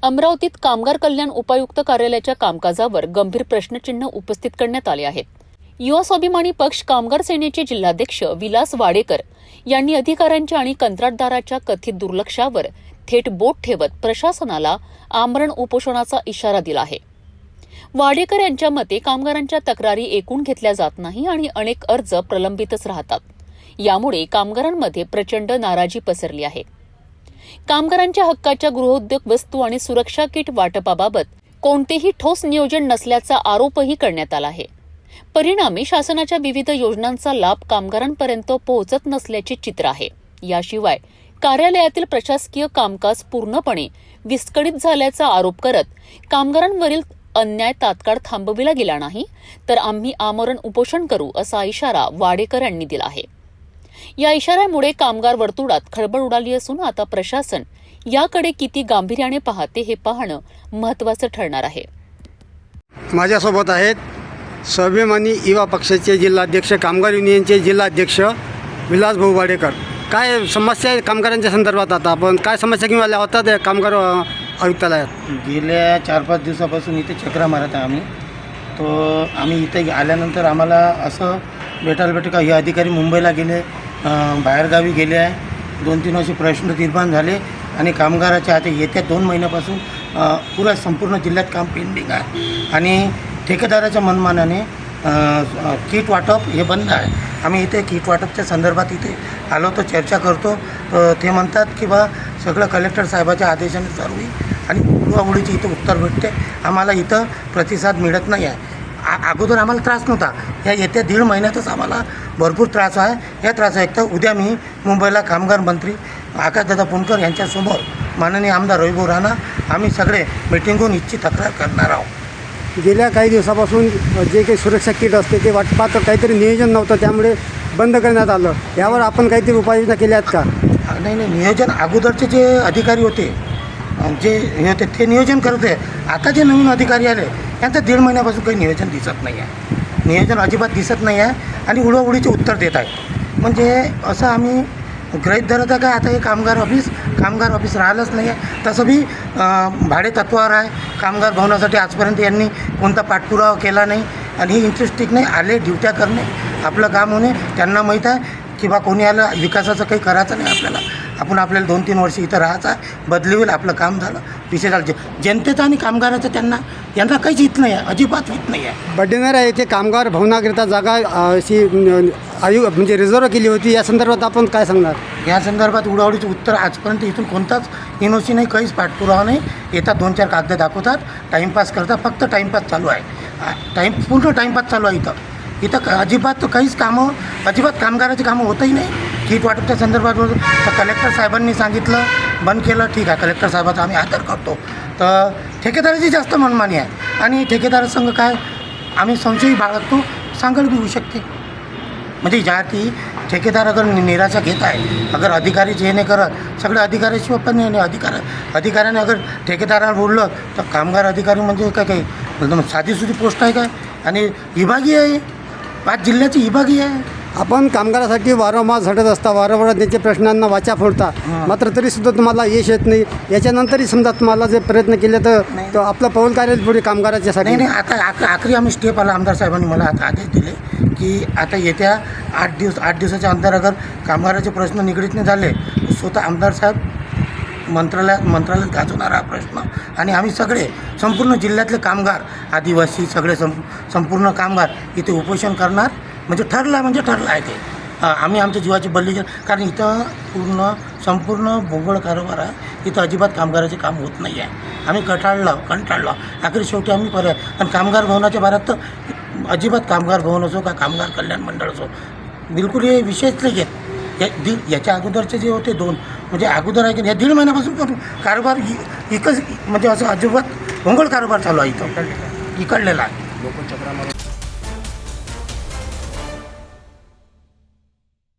अमरावतीत कामगार कल्याण उपायुक्त कार्यालयाच्या कामकाजावर गंभीर प्रश्नचिन्ह उपस्थित करण्यात आले आहेत. युवा स्वाभिमानी पक्ष कामगार सेनेचे जिल्हाध्यक्ष विलास वाडेकर यांनी अधिकाऱ्यांच्या आणि कंत्राटदाराच्या कथित दुर्लक्षावर थेट बोट ठेवत प्रशासनाला आमरण उपोषणाचा इशारा दिला आहे. वाडेकर यांच्या मते कामगारांच्या तक्रारी ऐकून घेतल्या जात नाही आणि अनेक अर्ज प्रलंबितच राहतात. यामुळे कामगारांमध्ये प्रचंड नाराजी पसरली आहे. कामगारांच्या हक्काच्या गृहोद्योग वस्तू आणि सुरक्षा किट वाटपाबाबत कोणतेही ठोस नियोजन नसल्याचा आरोपही करण्यात आला आहे. परिणामी शासनाच्या विविध योजनांचा लाभ कामगारांपर्यंत पोहोचत नसल्याचे चित्र आहे. याशिवाय कार्यालयातील प्रशासकीय कामकाज पूर्णपणे विस्कळीत झाल्याचा आरोप करत कामगारांवरील अन्याय तात्काळ थांबविला गेला नाही तर आम्ही आमरण उपोषण करू असा इशारा वाडेकर यांनी दिला आहे. या इशाऱ्यामुळे कामगार वर्तुळात खळबळ उडाली असून आता प्रशासन याकडे किती गांभीर्याने पाहते हे पाहणं महत्त्वाचं ठरणार आहे. माझ्यासोबत आहेत स्वाभिमानी युवा पक्षाचे जिल्हाध्यक्ष, कामगार युनियनचे जिल्हाध्यक्ष विलास भाऊ वाडेकर. काय समस्या आहे कामगारांच्या संदर्भात? आता आपण काय समस्या घेऊन आल्या होतात कामगार आयुक्तालयात? गेल्या 4-5 दिवसापासून इथे चक्रा मारत आहे आम्ही इथे आल्यानंतर आम्हाला असं भेटायला का हे अधिकारी मुंबईला गेले, बाहेरगावी गेले आहे. 2-3 असे प्रश्न निर्माण झाले आणि कामगाराच्या आता येत्या 2 महिन्यापासून पुरा संपूर्ण जिल्ह्यात काम पेंडिंग आहे आणि ठेकेदाराच्या मनमानाने किट वाटप हे बंद आहे. आम्ही इथे किट वाटपच्या संदर्भात इथे आलो तर चर्चा करतो. ते म्हणतात की बा सगळं कलेक्टर साहेबाच्या आदेशाने चालू आहे आणि उडवाउडीची इथं उत्तर भेटते. आम्हाला इथं प्रतिसाद मिळत नाही आहे. अगोदर आम्हाला त्रास नव्हता. या येत्या 1.5 महिन्यातच आम्हाला भरपूर त्रास आहे. या त्रासायुक्त उद्या मी मुंबईला कामगार मंत्री आकाशदादा पुणकर यांच्यासमोर माननीय आमदार रविभाऊ राणा आम्ही सगळे मीटिंग होऊन इथची तक्रार करणार आहोत. गेल्या काही दिवसापासून जे काही सुरक्षा किट असते ते वाटपात काहीतरी नियोजन नव्हतं, त्यामुळे बंद करण्यात आलं. यावर आपण काहीतरी उपाययोजना केल्या आहेत का? नाही, नियोजन अगोदरचे जे अधिकारी होते जे होते ते नियोजन करत आहे. आता जे नवीन अधिकारी आले त्यांचं 1.5 महिन्यापासून काही नियोजन दिसत नाही आहे. नियोजन अजिबात दिसत नाही आहे आणि उडवाउडीचे उत्तर देत आहेत. म्हणजे असं आम्ही गृहीत धरत आहे का आता हे कामगार ऑफिस राहिलंच नाही आहे. तसं बी भाडे तत्वावर आहे. कामगार भवनासाठी आजपर्यंत यांनी कोणता पाठपुरावा केला नाही आणि ही इंटरेस्टिंग नाही. आले ड्युट्या करणे, आपलं काम होणे. त्यांना माहीत आहे की बा कोणी आलं विकासाचं काही करायचं नाही आपल्याला. आपल्याला 2-3 वर्ष इथं राहायचं आहे. बदली होईल, आपलं काम झालं, विषय झालं. जनतेचं आणि कामगाराचं यांना काहीच हित नाही आहे, अजिबात हित नाही आहे. बड्डेनर येथे कामगार भवनाकरिता जागा अशी म्हणजे रिझर्व केली होती. या संदर्भात आपण काय सांगणार? या संदर्भात उडावडीचं उत्तर आजपर्यंत इथून कोणताच एनओसी नाही, काहीच पाठपुरावा नाही. येतात 2-4 कागद दाखवतात, टाईमपास करतात. फक्त टाईमपास चालू आहे. पूर्ण टाईमपास चालू आहे इथं अजिबात काहीच अजिबात कामगाराची कामं होतही नाही. किट वाटपच्या संदर्भात तर कलेक्टर साहेबांनी सांगितलं बंद केलं, ठीक आहे, कलेक्टर साहेबाचा आम्ही आदर करतो. तर ठेकेदाराची जास्त मनमानी आहे आणि ठेकेदारासंग काय आम्ही संशयही बाळगतो, सांगड बी होऊ शकते. म्हणजे ज्या ती ठेकेदार अगर निराशा घेत आहे, अगर अधिकारी जे नाही करत, सगळे अधिकाऱ्याशिवाय पण अधिकाऱ्याने अगर ठेकेदाराला बोललं तर कामगार अधिकारी म्हणजे काही एकदम साधीसुधी पोस्ट आहे काय आणि विभागीय आहे. 5 जिल्ह्याची विभागीय आहे. आपण कामगारासाठी वारंवार झटत असता, वारंवार त्यांच्या प्रश्नांना वाचा फोडता, मात्र तरीसुद्धा तुम्हाला यश येत नाही. याच्यानंतरही समजा तुम्हाला जे प्रयत्न केले तर आपलं पाऊल काढेल पुढे कामगाराच्यासाठी. नाही, आता आखरी आम्ही स्टेप आला. आमदार साहेबांनी मला आता आदेश दिले की आता येत्या 8 दिवसाच्या अंतर अगर कामगाराचे प्रश्न निगडीत नाही झाले, स्वतः आमदार साहेब मंत्रालयात गाजवणार हा प्रश्न आणि आम्ही सगळे संपूर्ण जिल्ह्यातले कामगार, आदिवासी सगळे संपूर्ण कामगार इथे उपोषण करणार. म्हणजे ठरलं आहे ते. आम्ही आमच्या जीवाची बदली, कारण इथं संपूर्ण भोंगळ कारभार आहे. इथं अजिबात कामगाराचे काम होत नाही आहे. आम्ही कंटाळलो. आखरी शेवटी आम्ही पर्याय आणि कामगार भवनाच्या बारात तर अजिबात कामगार भवन असो का कामगार कल्याण मंडळ असो, बिलकुल हे विषयच नाही घेत. याच्या अगोदरचे जे होते 2 म्हणजे अगोदर आहे की या 1.5 महिन्यापासून पण कारभार एकच म्हणजे असं अजिबात भोंगळ कारभार चालू आहे इथं, इकडलेला आहे.